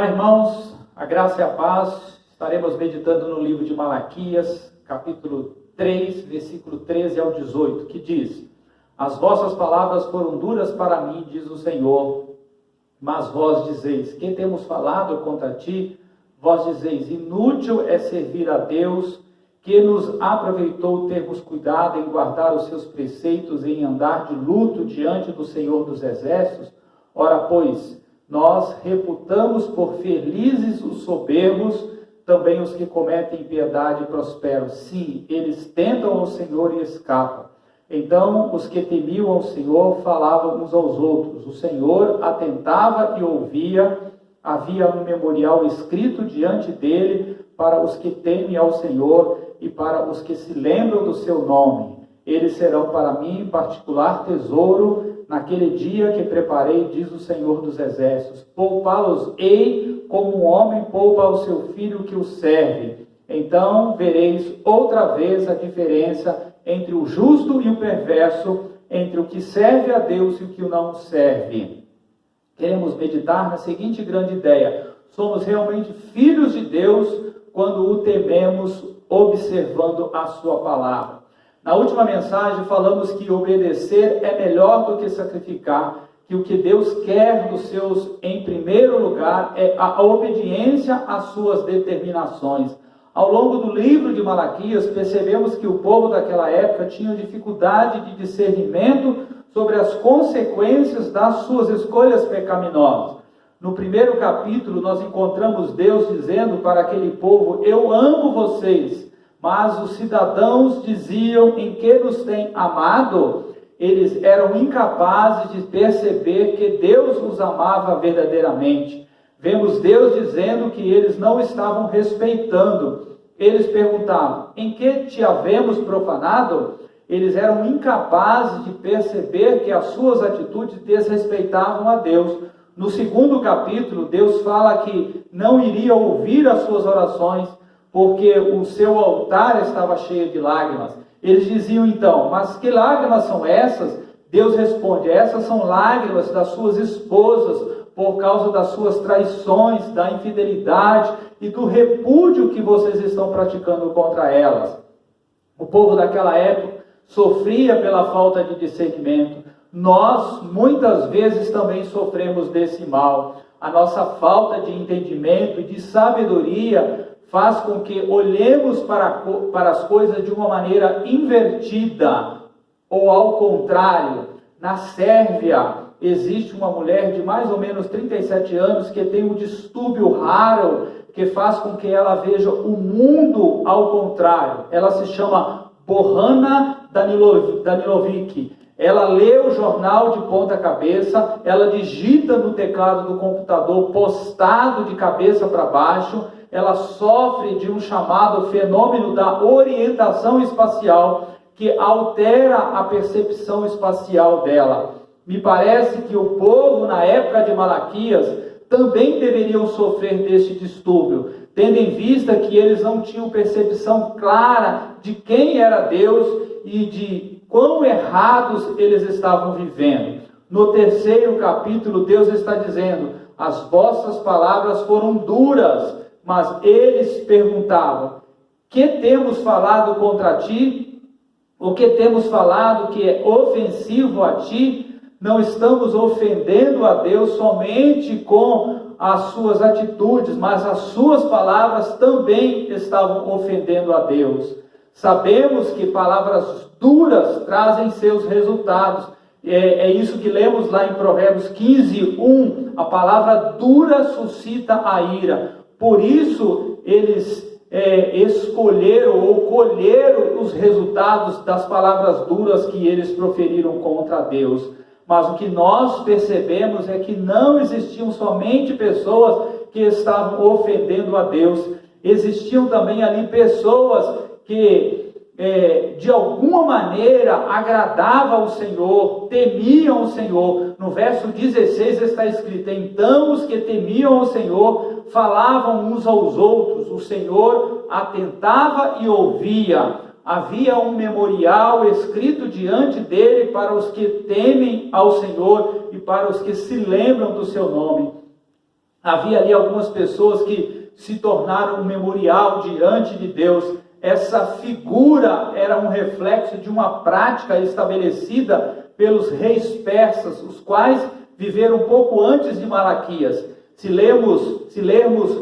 Olá, irmãos, a graça e a paz. Estaremos meditando no livro de Malaquias, capítulo 3, versículo 13 ao 18, que diz: As vossas palavras foram duras para mim, diz o Senhor, mas vós dizeis: que temos falado contra ti? Vós dizeis: inútil é servir a Deus, que nos aproveitou termos cuidado em guardar os seus preceitos e em andar de luto diante do Senhor dos Exércitos. Ora, pois, nós reputamos por felizes os soberbos, também os que cometem impiedade prosperam. Sim, eles tentam ao Senhor e escapam. Então, os que temiam ao Senhor falavam uns aos outros. O Senhor atentava e ouvia. Havia um memorial escrito diante dele para os que temem ao Senhor e para os que se lembram do seu nome. Eles serão para mim particular tesouro naquele dia que preparei, diz o Senhor dos Exércitos. Poupá-los-ei como um homem poupa ao seu filho que o serve. Então vereis outra vez a diferença entre o justo e o perverso, entre o que serve a Deus e o que não serve. Queremos meditar na seguinte grande ideia: somos realmente filhos de Deus quando o tememos, observando a sua palavra. Na última mensagem falamos que obedecer é melhor do que sacrificar, que o que Deus quer dos seus, em primeiro lugar, é a obediência às suas determinações. Ao longo do livro de Malaquias, percebemos que o povo daquela época tinha dificuldade de discernimento sobre as consequências das suas escolhas pecaminosas. No primeiro capítulo, nós encontramos Deus dizendo para aquele povo: eu amo vocês. Mas os cidadãos diziam: em que nos têm amado? Eles eram incapazes de perceber que Deus os amava verdadeiramente. Vemos Deus dizendo que eles não estavam respeitando. Eles perguntavam: em que te havemos profanado? Eles eram incapazes de perceber que as suas atitudes desrespeitavam a Deus. No segundo capítulo, Deus fala que não iria ouvir as suas orações, porque o seu altar estava cheio de lágrimas. Eles diziam então: mas que lágrimas são essas? Deus responde: essas são lágrimas das suas esposas, por causa das suas traições, da infidelidade e do repúdio que vocês estão praticando contra elas. O povo daquela época sofria pela falta de discernimento. Nós, muitas vezes, também sofremos desse mal. A nossa falta de entendimento e de sabedoria faz com que olhemos para as coisas de uma maneira invertida, ou ao contrário. Na Sérvia, existe uma mulher de mais ou menos 37 anos que tem um distúrbio raro que faz com que ela veja o mundo ao contrário. Ela se chama Bohana Danilovic. Ela lê o jornal de ponta cabeça, ela digita no teclado do computador postado de cabeça para baixo. Ela sofre de um chamado fenômeno da orientação espacial, que altera a percepção espacial dela. Me parece que o povo, na época de Malaquias, também deveriam sofrer deste distúrbio, tendo em vista que eles não tinham percepção clara de quem era Deus e de quão errados eles estavam vivendo. No terceiro capítulo, Deus está dizendo: as vossas palavras foram duras. Mas eles perguntavam: que temos falado contra ti? O que temos falado que é ofensivo a ti? Não estamos ofendendo a Deus somente com as suas atitudes, mas as suas palavras também estavam ofendendo a Deus. Sabemos que palavras duras trazem seus resultados. É isso que lemos lá em Provérbios 15:1. A palavra dura suscita a ira. Por isso, eles escolheram ou colheram os resultados das palavras duras que eles proferiram contra Deus. Mas o que nós percebemos é que não existiam somente pessoas que estavam ofendendo a Deus. Existiam também ali pessoas que de alguma maneira agradavam ao Senhor, temiam o Senhor. No verso 16 está escrito: então os que temiam o Senhor falavam uns aos outros, o Senhor atentava e ouvia. Havia um memorial escrito diante dele para os que temem ao Senhor e para os que se lembram do seu nome. Havia ali algumas pessoas que se tornaram um memorial diante de Deus. Essa figura era um reflexo de uma prática estabelecida pelos reis persas, os quais viveram um pouco antes de Malaquias. Se lermos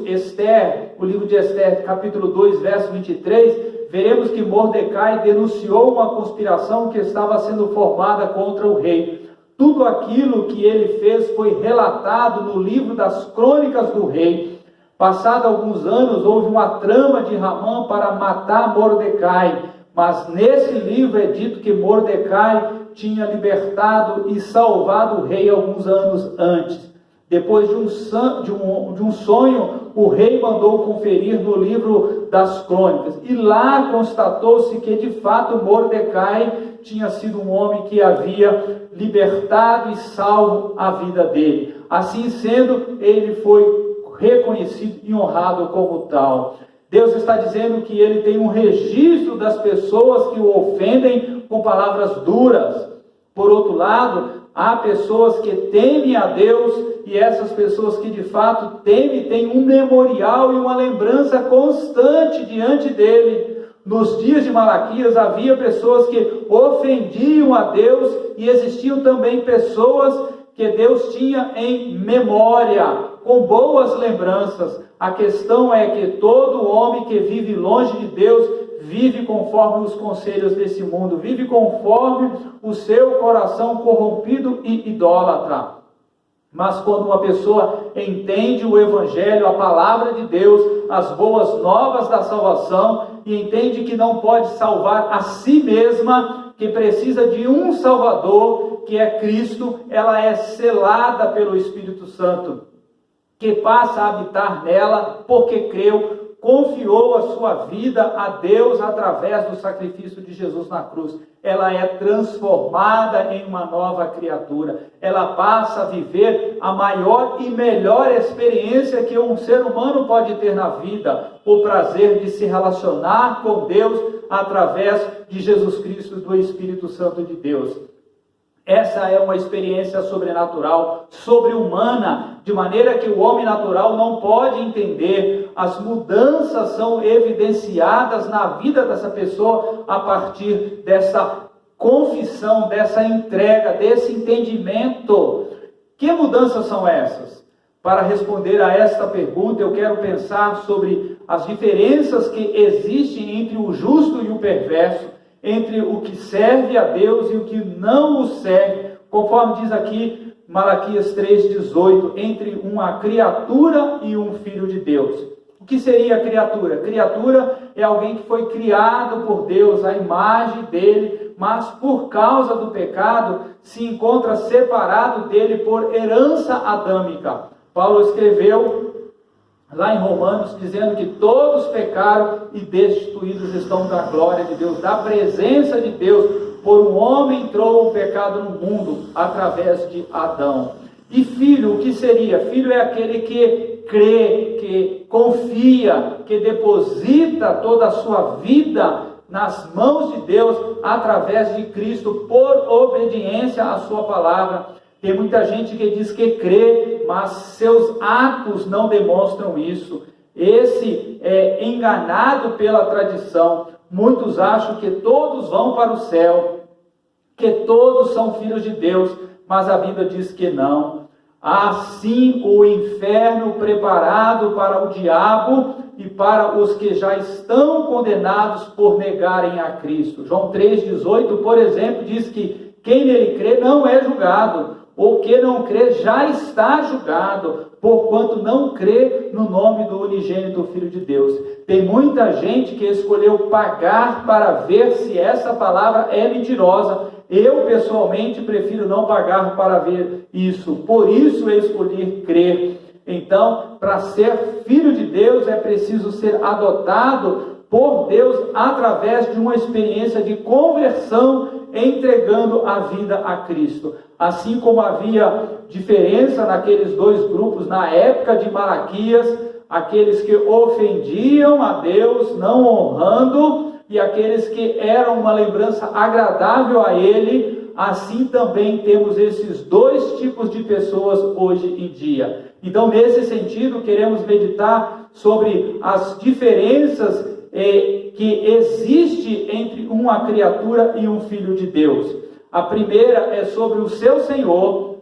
Esther, o livro de Esther, capítulo 2, verso 23, veremos que Mordecai denunciou uma conspiração que estava sendo formada contra o rei. Tudo aquilo que ele fez foi relatado no livro das crônicas do rei. Passado alguns anos, houve uma trama de Ramã para matar Mordecai, mas nesse livro é dito que Mordecai tinha libertado e salvado o rei alguns anos antes. Depois de um sonho, o rei mandou conferir no livro das crônicas, e lá constatou-se que de fato Mordecai tinha sido um homem que havia libertado e salvo a vida dele. Assim sendo, ele foi reconhecido e honrado como tal. Deus está dizendo que ele tem um registro das pessoas que o ofendem com palavras duras. Por outro lado, há pessoas que temem a Deus, e essas pessoas que de fato temem têm um memorial e uma lembrança constante diante dele. Nos dias de Malaquias havia pessoas que ofendiam a Deus, e existiam também pessoas que Deus tinha em memória, com boas lembranças. A questão é que todo homem que vive longe de Deus vive conforme os conselhos desse mundo, vive conforme o seu coração corrompido e idólatra. Mas quando uma pessoa entende o Evangelho, a palavra de Deus, as boas novas da salvação, e entende que não pode salvar a si mesma, que precisa de um Salvador, que é Cristo, ela é selada pelo Espírito Santo, que passa a habitar nela porque creu, confiou a sua vida a Deus através do sacrifício de Jesus na cruz. Ela é transformada em uma nova criatura. Ela passa a viver a maior e melhor experiência que um ser humano pode ter na vida, o prazer de se relacionar com Deus através de Jesus Cristo, do Espírito Santo de Deus. Essa é uma experiência sobrenatural, sobre-humana, de maneira que o homem natural não pode entender. As mudanças são evidenciadas na vida dessa pessoa a partir dessa confissão, dessa entrega, desse entendimento. Que mudanças são essas? Para responder a esta pergunta, eu quero pensar sobre as diferenças que existem entre o justo e o perverso, entre o que serve a Deus e o que não o serve, conforme diz aqui Malaquias 3,18, entre uma criatura e um filho de Deus. O que seria a criatura? Criatura é alguém que foi criado por Deus, a imagem dele, mas por causa do pecado se encontra separado dele por herança adâmica. Paulo escreveu lá em Romanos, dizendo que todos pecaram e destituídos estão da glória de Deus, da presença de Deus. Por um homem entrou o pecado no mundo, através de Adão. E filho, o que seria? Filho é aquele que crê, que confia, que deposita toda a sua vida nas mãos de Deus, através de Cristo, por obediência à sua palavra. Tem muita gente que diz que crê, mas seus atos não demonstram isso. Esse é enganado pela tradição. Muitos acham que todos vão para o céu, que todos são filhos de Deus, mas a Bíblia diz que não. Há sim o inferno preparado para o diabo e para os que já estão condenados por negarem a Cristo. João 3,18, por exemplo, diz que quem nele crê não é julgado. O que não crê já está julgado, porquanto não crê no nome do unigênito Filho de Deus. Tem muita gente que escolheu pagar para ver se essa palavra é mentirosa. Eu, pessoalmente, prefiro não pagar para ver isso. Por isso eu escolhi crer. Então, para ser filho de Deus, é preciso ser adotado por Deus através de uma experiência de conversão, entregando a vida a Cristo. Assim como havia diferença naqueles dois grupos na época de Malaquias, aqueles que ofendiam a Deus, não honrando, e aqueles que eram uma lembrança agradável a Ele, assim também temos esses dois tipos de pessoas hoje em dia. Então, nesse sentido, queremos meditar sobre as diferenças que existe entre uma criatura e um filho de Deus. A primeira é sobre o seu Senhor.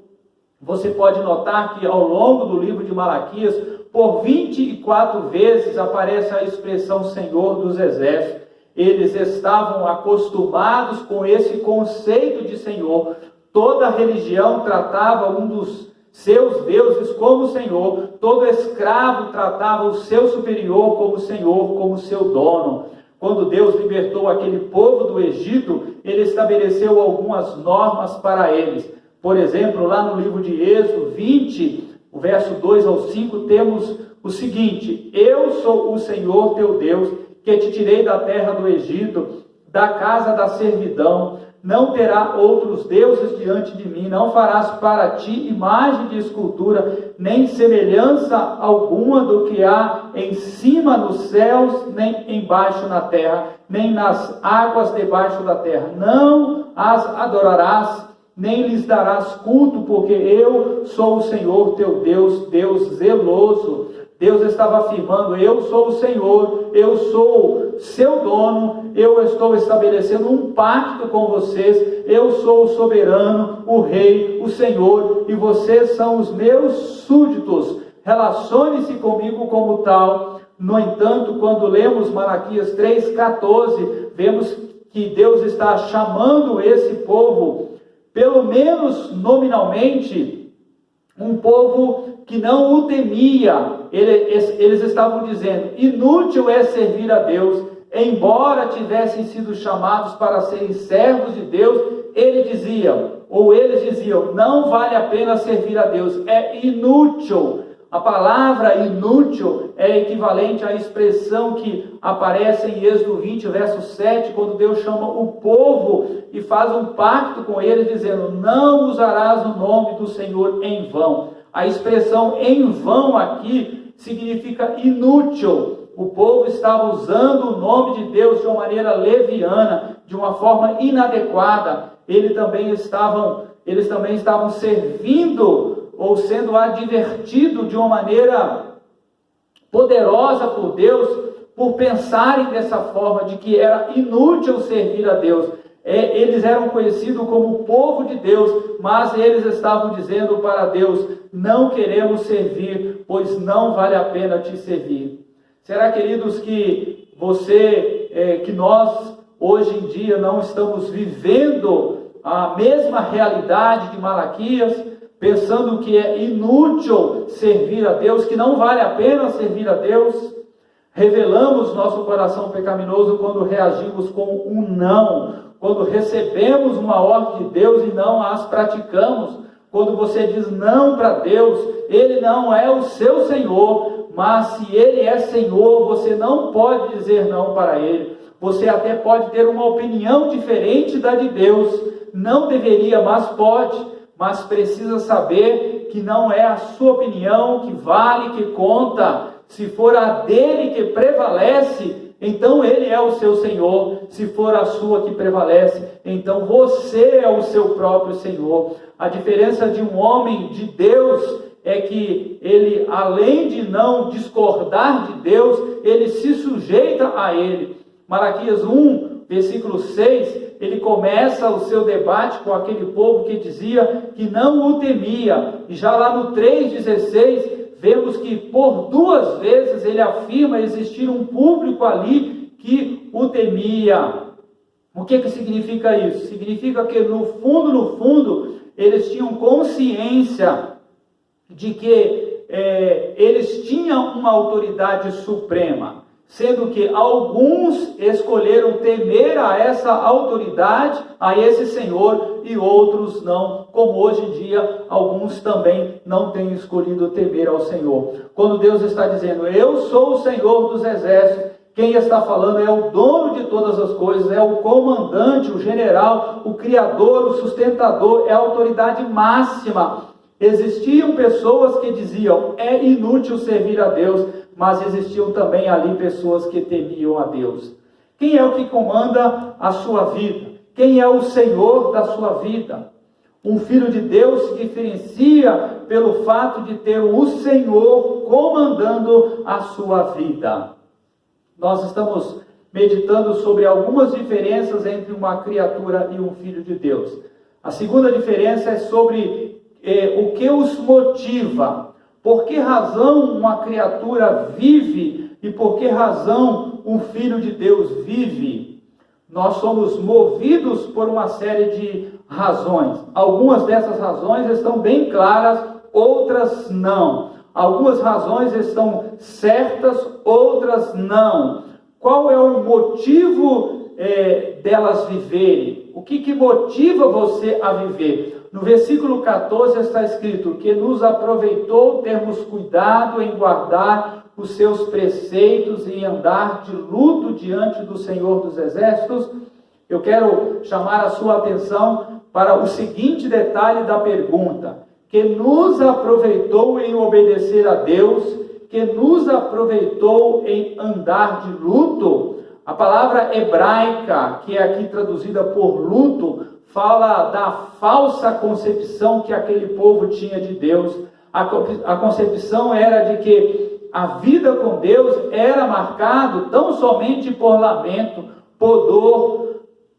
Você pode notar que ao longo do livro de Malaquias, por 24 vezes aparece a expressão Senhor dos Exércitos. Eles estavam acostumados com esse conceito de Senhor. Toda religião tratava um dos seus deuses como Senhor. Todo escravo tratava o seu superior como Senhor, como seu dono. Quando Deus libertou aquele povo do Egito, ele estabeleceu algumas normas para eles. Por exemplo, lá no livro de Êxodo 20, o verso 2 ao 5, temos o seguinte: Eu sou o Senhor teu Deus, que te tirei da terra do Egito, da casa da servidão. Não terá outros deuses diante de mim, não farás para ti imagem de escultura, nem semelhança alguma do que há em cima nos céus, nem embaixo na terra, nem nas águas debaixo da terra. Não as adorarás, nem lhes darás culto, porque eu sou o Senhor teu Deus, Deus zeloso. Deus estava afirmando: eu sou o Senhor, eu sou seu dono, eu estou estabelecendo um pacto com vocês, eu sou o soberano, o rei, o Senhor, e vocês são os meus súditos. Relacione-se comigo como tal. No entanto, quando lemos Malaquias 3,14, vemos que Deus está chamando esse povo, pelo menos nominalmente, um povo que não o temia. Eles estavam dizendo: inútil é servir a Deus. Embora tivessem sido chamados para serem servos de Deus, eles diziam: não vale a pena servir a Deus, é inútil. A palavra inútil é equivalente à expressão que aparece em Êxodo 20, verso 7, quando Deus chama o povo e faz um pacto com eles, dizendo: não usarás o nome do Senhor em vão. A expressão em vão aqui significa inútil. O povo estava usando o nome de Deus de uma maneira leviana, de uma forma inadequada. Eles também estavam servindo ou sendo advertido de uma maneira poderosa por Deus, por pensarem dessa forma, de que era inútil servir a Deus. Eles eram conhecidos como o povo de Deus, mas eles estavam dizendo para Deus: não queremos servir, pois não vale a pena te servir. Será, queridos, que nós hoje em dia não estamos vivendo a mesma realidade de Malaquias, pensando que é inútil servir a Deus, que não vale a pena servir a Deus? Revelamos nosso coração pecaminoso quando reagimos com um não, quando recebemos uma ordem de Deus e não as praticamos. Quando você diz não para Deus, Ele não é o seu Senhor, mas se Ele é Senhor, você não pode dizer não para Ele. Você até pode ter uma opinião diferente da de Deus, não deveria, mas pode. Mas precisa saber que não é a sua opinião que vale, que conta. Se for a dele que prevalece, então ele é o seu Senhor. Se for a sua que prevalece, então você é o seu próprio Senhor. A diferença de um homem de Deus é que ele, além de não discordar de Deus, ele se sujeita a ele. Malaquias 1, versículo 6, ele começa o seu debate com aquele povo que dizia que não o temia. E já lá no 3,16, vemos que por 2 vezes ele afirma existir um público ali que o temia. O que significa isso? Significa que no fundo, eles tinham consciência de que eles tinham uma autoridade suprema, sendo que alguns escolheram temer a essa autoridade, a esse Senhor, e outros não, como hoje em dia alguns também não têm escolhido temer ao Senhor. Quando Deus está dizendo: eu sou o Senhor dos exércitos, quem está falando é o dono de todas as coisas, é o comandante, o general, o criador, o sustentador, é a autoridade máxima. Existiam pessoas que diziam: é inútil servir a Deus, mas existiam também ali pessoas que temiam a Deus. Quem é o que comanda a sua vida? quem é o Senhor da sua vida. Um filho de Deus se diferencia pelo fato de ter o Senhor comandando a sua vida. Nós estamos meditando sobre algumas diferenças entre uma criatura e um filho de Deus. A segunda diferença é sobre o que os motiva. Por que razão uma criatura vive e por que razão um filho de Deus vive? Nós somos movidos por uma série de razões. Algumas dessas razões estão bem claras, outras não. Algumas razões estão certas, outras não. Qual é o motivo delas viverem? O que motiva você a viver? No versículo 14 está escrito que nos aproveitou termos cuidado em guardar os seus preceitos e andar de luto diante do Senhor dos Exércitos. Eu quero chamar a sua atenção para o seguinte detalhe da pergunta: que nos aproveitou em obedecer a Deus, que nos aproveitou em andar de luto. A palavra hebraica, que é aqui traduzida por luto, fala da falsa concepção que aquele povo tinha de Deus. A concepção era de que a vida com Deus era marcado tão somente por lamento, por dor,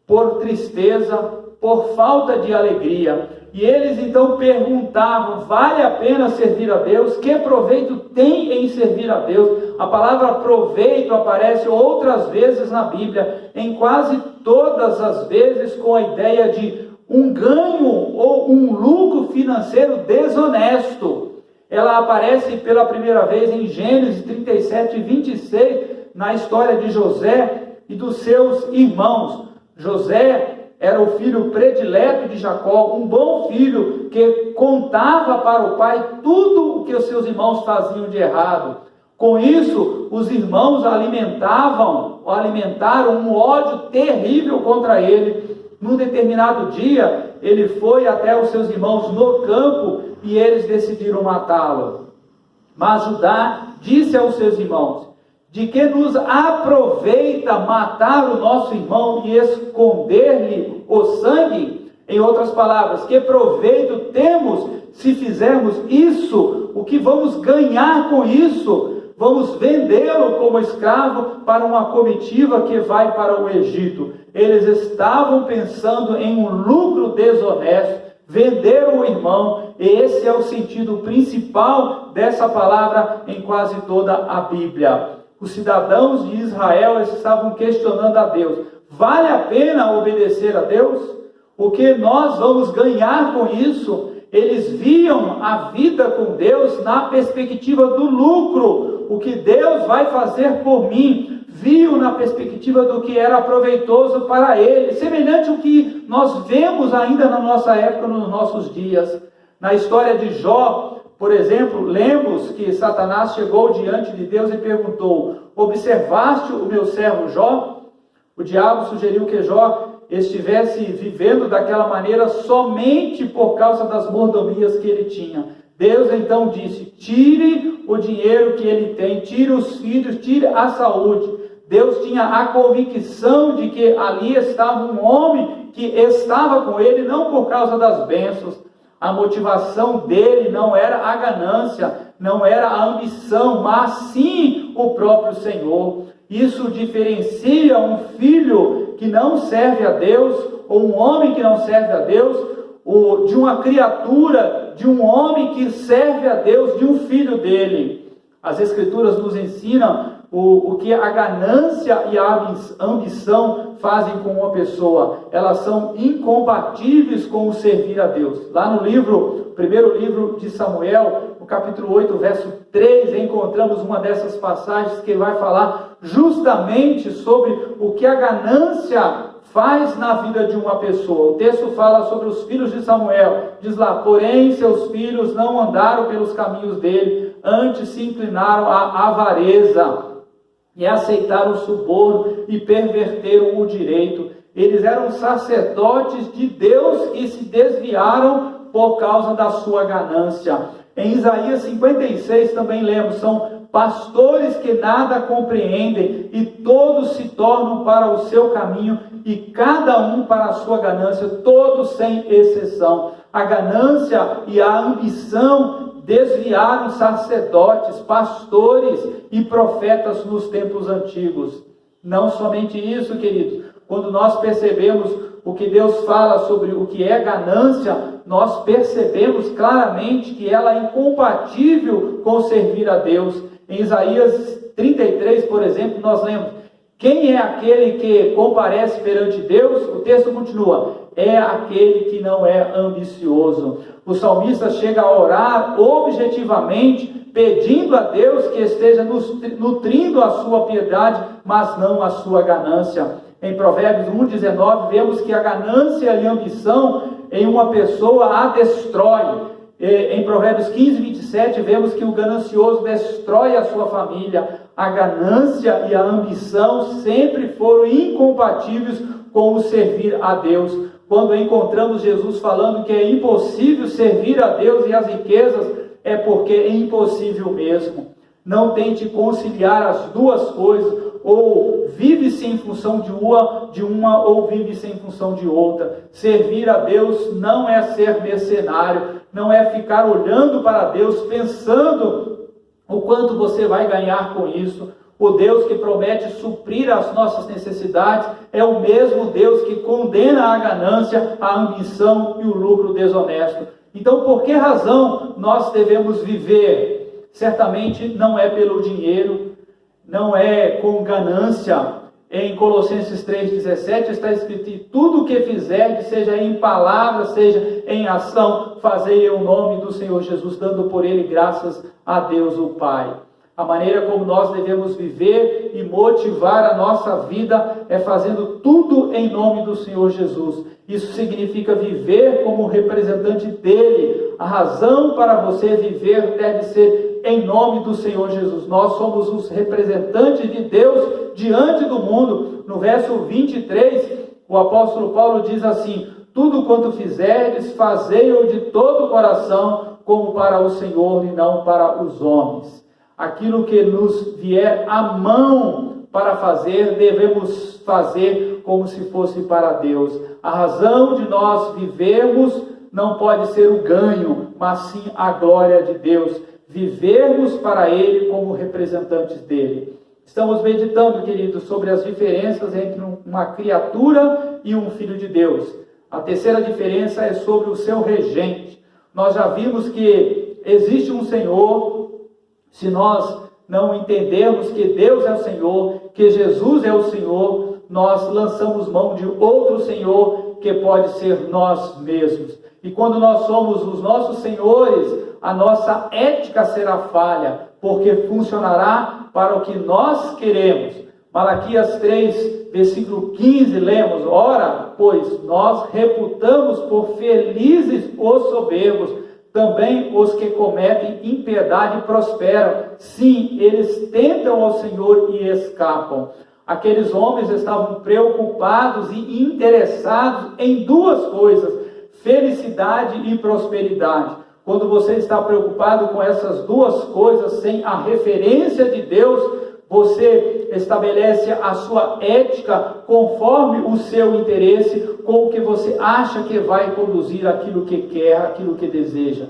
por tristeza, por falta de alegria. E eles então perguntavam: vale a pena servir a Deus? Que proveito tem em servir a Deus? A palavra proveito aparece outras vezes na Bíblia, em quase todas as vezes com a ideia de um ganho ou um lucro financeiro desonesto. Ela aparece pela primeira vez em Gênesis 37 e 26, na história de José e dos seus irmãos. José era o filho predileto de Jacó, um bom filho que contava para o pai tudo o que os seus irmãos faziam de errado. Com isso, os irmãos alimentaram um ódio terrível contra ele. Num determinado dia, ele foi até os seus irmãos no campo e eles decidiram matá-lo. Mas Judá disse aos seus irmãos: de que nos aproveita matar o nosso irmão e esconder-lhe o sangue? Em outras palavras, que proveito temos se fizermos isso? O que vamos ganhar com isso? Vamos vendê-lo como escravo para uma comitiva que vai para o Egito. Eles estavam pensando em um lucro desonesto, venderam o irmão, e esse é o sentido principal dessa palavra em quase toda a Bíblia. Os cidadãos de Israel estavam questionando a Deus: vale a pena obedecer a Deus? O que nós vamos ganhar com isso? Eles viam a vida com Deus na perspectiva do lucro. O que Deus vai fazer por mim? Viam na perspectiva do que era proveitoso para ele. Semelhante ao que nós vemos ainda na nossa época, nos nossos dias. Na história de Jó, por exemplo, lemos que Satanás chegou diante de Deus e perguntou: observaste o meu servo Jó? O diabo sugeriu que Jó estivesse vivendo daquela maneira somente por causa das mordomias que ele tinha. Deus então disse: tire o dinheiro que ele tem, tire os filhos, tire a saúde. Deus tinha a convicção de que ali estava um homem que estava com ele não por causa das bênçãos. A motivação dele não era a ganância, não era a ambição, mas sim o próprio Senhor. Isso diferencia um filho que não serve a Deus, ou um homem que não serve a Deus, de uma criatura, de um homem que serve a Deus, de um filho dele. As Escrituras nos ensinam o que a ganância e a ambição fazem com uma pessoa. Elas são incompatíveis com o servir a Deus. Lá no primeiro livro de Samuel, no capítulo 8, verso 3, encontramos uma dessas passagens que vai falar justamente sobre o que a ganância faz na vida de uma pessoa. O texto fala sobre os filhos de Samuel. Diz lá: porém seus filhos não andaram pelos caminhos dele, antes se inclinaram à avareza e aceitaram o suborno e perverteram o direito. Eles eram sacerdotes de Deus e se desviaram por causa da sua ganância. Em Isaías 56 também lemos: são pastores que nada compreendem, e todos se tornam para o seu caminho, e cada um para a sua ganância, todos sem exceção. A ganância e a ambição desviaram sacerdotes, pastores e profetas nos tempos antigos. Não somente isso, queridos, quando nós percebemos o que Deus fala sobre o que é ganância, nós percebemos claramente que ela é incompatível com servir a Deus. Em Isaías 33, por exemplo, nós lemos: quem é aquele que comparece perante Deus? O texto continua: é aquele que não é ambicioso. O salmista chega a orar objetivamente, pedindo a Deus que esteja nutrindo a sua piedade, mas não a sua ganância. Em Provérbios 1,19, vemos que a ganância e a ambição em uma pessoa a destrói. Em Provérbios 15:27, vemos que o ganancioso destrói a sua família. A ganância e a ambição sempre foram incompatíveis com o servir a Deus. Quando encontramos Jesus falando que é impossível servir a Deus e as riquezas, é porque é impossível mesmo. Não tente conciliar as duas coisas, ou vive-se em função de uma ou vive-se em função de outra. Servir a Deus não é ser mercenário, não é ficar olhando para Deus pensando o quanto você vai ganhar com isso. O Deus que promete suprir as nossas necessidades é o mesmo Deus que condena a ganância, a ambição e o lucro desonesto. Então, por que razão nós devemos viver? Certamente não é pelo dinheiro, não é com ganância. Em Colossenses 3,17 está escrito: e tudo o que fizerdes, seja em palavra, seja em ação, fazei em nome do Senhor Jesus, dando por ele graças a Deus o Pai. A maneira como nós devemos viver e motivar a nossa vida é fazendo tudo em nome do Senhor Jesus. Isso significa viver como representante dele. A razão para você viver deve ser em nome do Senhor Jesus. Nós somos os representantes de Deus diante do mundo. No verso 23, o apóstolo Paulo diz assim: tudo quanto fizerdes, fazei-o de todo o coração, como para o Senhor e não para os homens. Aquilo que nos vier à mão para fazer, devemos fazer como se fosse para Deus. A razão de nós vivermos não pode ser o ganho, mas sim a glória de Deus. Vivermos para Ele como representantes dEle. Estamos meditando, queridos, sobre as diferenças entre uma criatura e um filho de Deus. A terceira diferença é sobre o seu regente. Nós já vimos que existe um Senhor. Se nós não entendermos que Deus é o Senhor, que Jesus é o Senhor, nós lançamos mão de outro Senhor, que pode ser nós mesmos. E quando nós somos os nossos senhores, a nossa ética será falha, porque funcionará para o que nós queremos. Malaquias 3, versículo 15, lemos: ora, pois nós reputamos por felizes os soberbos, também os que cometem impiedade prosperam. Sim, eles tentam ao Senhor e escapam. Aqueles homens estavam preocupados e interessados em duas coisas: felicidade e prosperidade. Quando você está preocupado com essas duas coisas, sem a referência de Deus, você estabelece a sua ética conforme o seu interesse, com o que você acha que vai conduzir aquilo que quer, aquilo que deseja.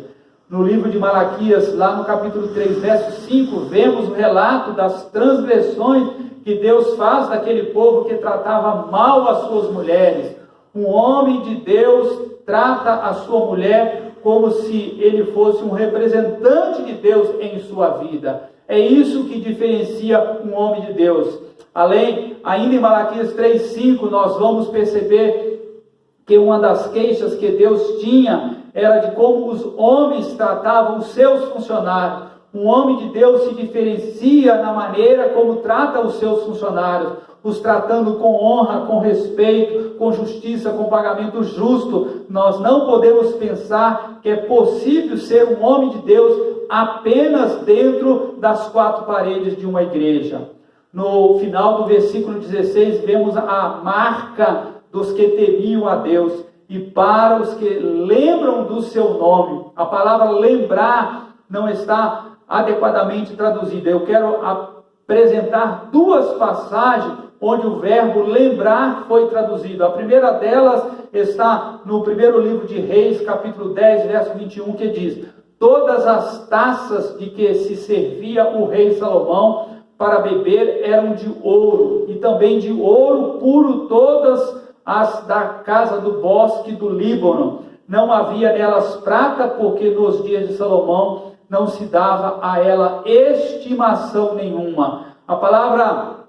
No livro de Malaquias, lá no capítulo 3, verso 5, vemos o relato das transgressões que Deus faz daquele povo que tratava mal as suas mulheres. Um homem de Deus trata a sua mulher como se ele fosse um representante de Deus em sua vida. É isso que diferencia um homem de Deus. Ainda em Malaquias 3,5, nós vamos perceber que uma das queixas que Deus tinha era de como os homens tratavam os seus funcionários. Um homem de Deus se diferencia na maneira como trata os seus funcionários, os tratando com honra, com respeito, com justiça, com pagamento justo. Nós não podemos pensar que é possível ser um homem de Deus apenas dentro das quatro paredes de uma igreja. No final do versículo 16, vemos a marca dos que temiam a Deus e para os que lembram do seu nome. A palavra lembrar não está adequadamente traduzida. Eu quero apresentar duas passagens onde o verbo lembrar foi traduzido. A primeira delas está no primeiro livro de Reis, capítulo 10, verso 21, que diz: todas as taças de que se servia o rei Salomão para beber eram de ouro, e também de ouro puro todas as da casa do bosque do Líbano. Não havia nelas prata, porque nos dias de Salomão não se dava a ela estimação nenhuma. A palavra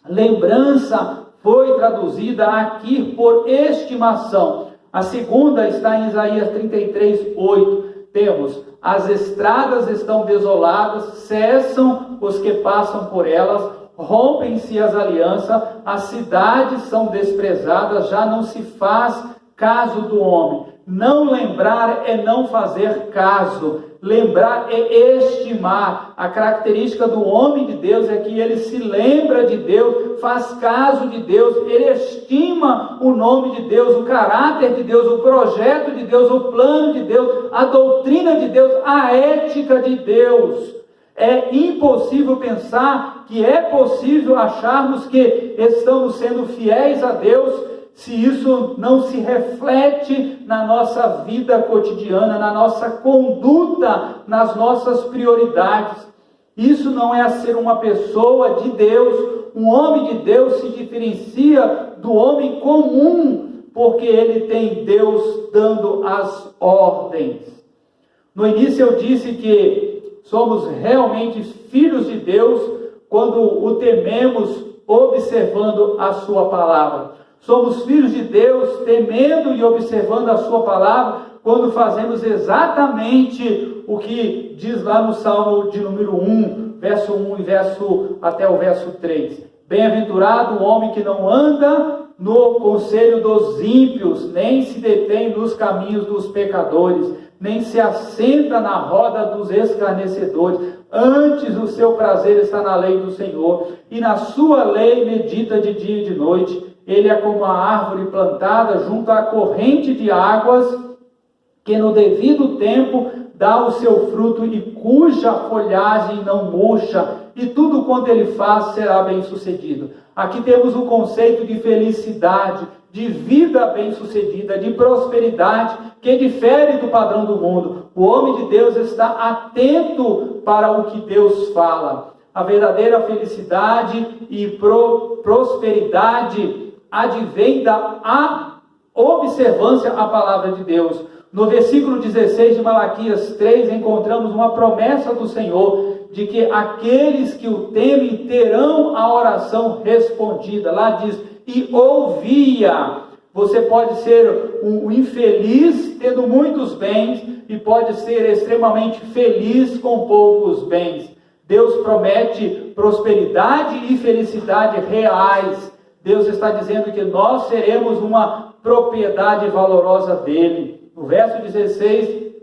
lembrança foi traduzida aqui por estimação. A segunda está em Isaías 33, 8. Temos: as estradas estão desoladas, cessam os que passam por elas, rompem-se as alianças, as cidades são desprezadas, já não se faz caso do homem. Não lembrar é não fazer caso. Lembrar é estimar. A característica do homem de Deus é que ele se lembra de Deus, faz caso de Deus, ele estima o nome de Deus, o caráter de Deus, o projeto de Deus, o plano de Deus, a doutrina de Deus, a ética de Deus. É impossível pensar que é possível acharmos que estamos sendo fiéis a Deus se isso não se reflete na nossa vida cotidiana, na nossa conduta, nas nossas prioridades. Isso não é ser uma pessoa de Deus. Um homem de Deus se diferencia do homem comum, porque ele tem Deus dando as ordens. No início eu disse que somos realmente filhos de Deus quando o tememos observando a sua palavra. Somos filhos de Deus temendo e observando a sua palavra quando fazemos exatamente o que diz lá no Salmo de número 1, verso 1 e até o verso 3. Bem-aventurado o homem que não anda no conselho dos ímpios, nem se detém nos caminhos dos pecadores, nem se assenta na roda dos escarnecedores. Antes o seu prazer está na lei do Senhor, e na sua lei medita de dia e de noite. Ele é como a árvore plantada junto à corrente de águas, que no devido tempo dá o seu fruto e cuja folhagem não murcha, e tudo quanto ele faz será bem sucedido. Aqui temos o conceito de felicidade, de vida bem-sucedida, de prosperidade, que difere do padrão do mundo. O homem de Deus está atento para o que Deus fala. A verdadeira felicidade e prosperidade advém da observância à palavra de Deus. No versículo 16 de Malaquias 3, encontramos uma promessa do Senhor, de que aqueles que o temem terão a oração respondida. Lá diz: e ouvia. Você pode ser um infeliz tendo muitos bens, e pode ser extremamente feliz com poucos bens. Deus promete prosperidade e felicidade reais. Deus está dizendo que nós seremos uma propriedade valorosa dele. No verso 16,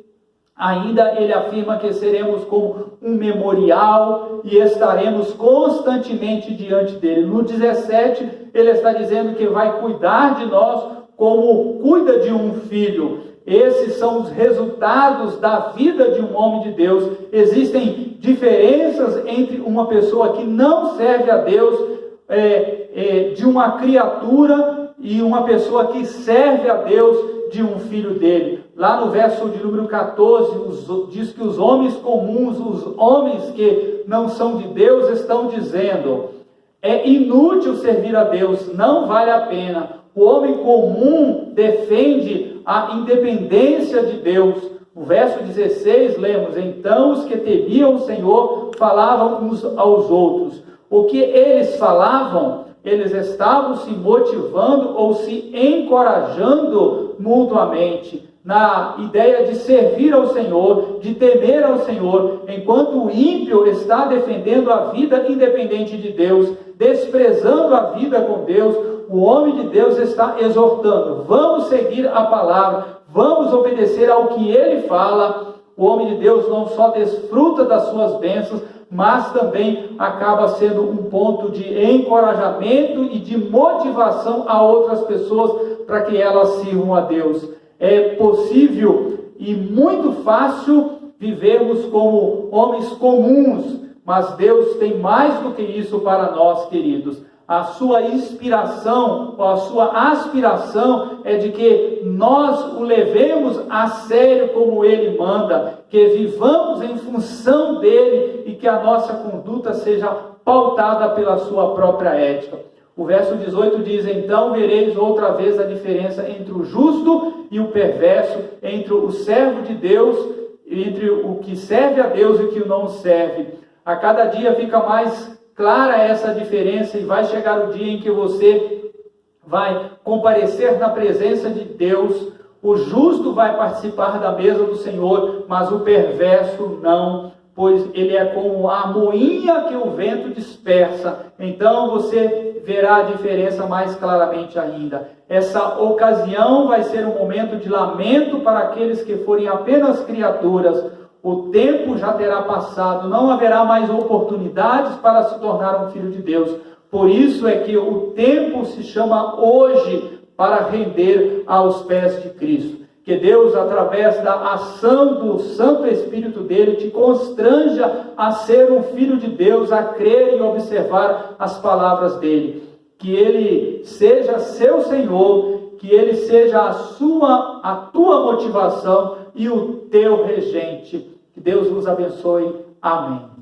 ainda ele afirma que seremos como um memorial e estaremos constantemente diante dele. No 17, ele está dizendo que vai cuidar de nós como cuida de um filho. Esses são os resultados da vida de um homem de Deus. Existem diferenças entre uma pessoa que não serve a Deus, de uma criatura, e uma pessoa que serve a Deus, de um filho dele. Lá no verso de número 14, diz que os homens comuns, os homens que não são de Deus, estão dizendo: é inútil servir a Deus, não vale a pena. O homem comum defende a independência de Deus. No verso 16, lemos: então os que temiam o Senhor falavam uns aos outros. O que eles falavam? Eles estavam se motivando ou se encorajando mutuamente na ideia de servir ao Senhor, de temer ao Senhor, enquanto o ímpio está defendendo a vida independente de Deus, desprezando a vida com Deus. O homem de Deus está exortando: vamos seguir a palavra, vamos obedecer ao que ele fala. O homem de Deus não só desfruta das suas bênçãos, mas também acaba sendo um ponto de encorajamento e de motivação a outras pessoas para que elas sirvam a Deus. É possível e muito fácil vivemos como homens comuns, mas Deus tem mais do que isso para nós, queridos. A sua inspiração, ou a sua aspiração é de que nós o levemos a sério como Ele manda, que vivamos em função dEle e que a nossa conduta seja pautada pela sua própria ética. O verso 18 diz: então vereis outra vez a diferença entre o justo e o perverso, entre o servo de Deus, entre o que serve a Deus e o que não serve. A cada dia fica mais clara essa diferença e vai chegar o dia em que você vai comparecer na presença de Deus. O justo vai participar da mesa do Senhor, mas o perverso não, pois ele é como a moinha que o vento dispersa. Então você verá a diferença mais claramente ainda. Essa ocasião vai ser um momento de lamento para aqueles que forem apenas criaturas. O tempo já terá passado, não haverá mais oportunidades para se tornar um filho de Deus. Por isso é que o tempo se chama hoje, para render aos pés de Cristo. Que Deus, através da ação do Santo Espírito dele, te constranja a ser um filho de Deus, a crer e observar as palavras dele. Que ele seja seu Senhor, que ele seja a tua motivação e o teu regente. Que Deus nos abençoe. Amém.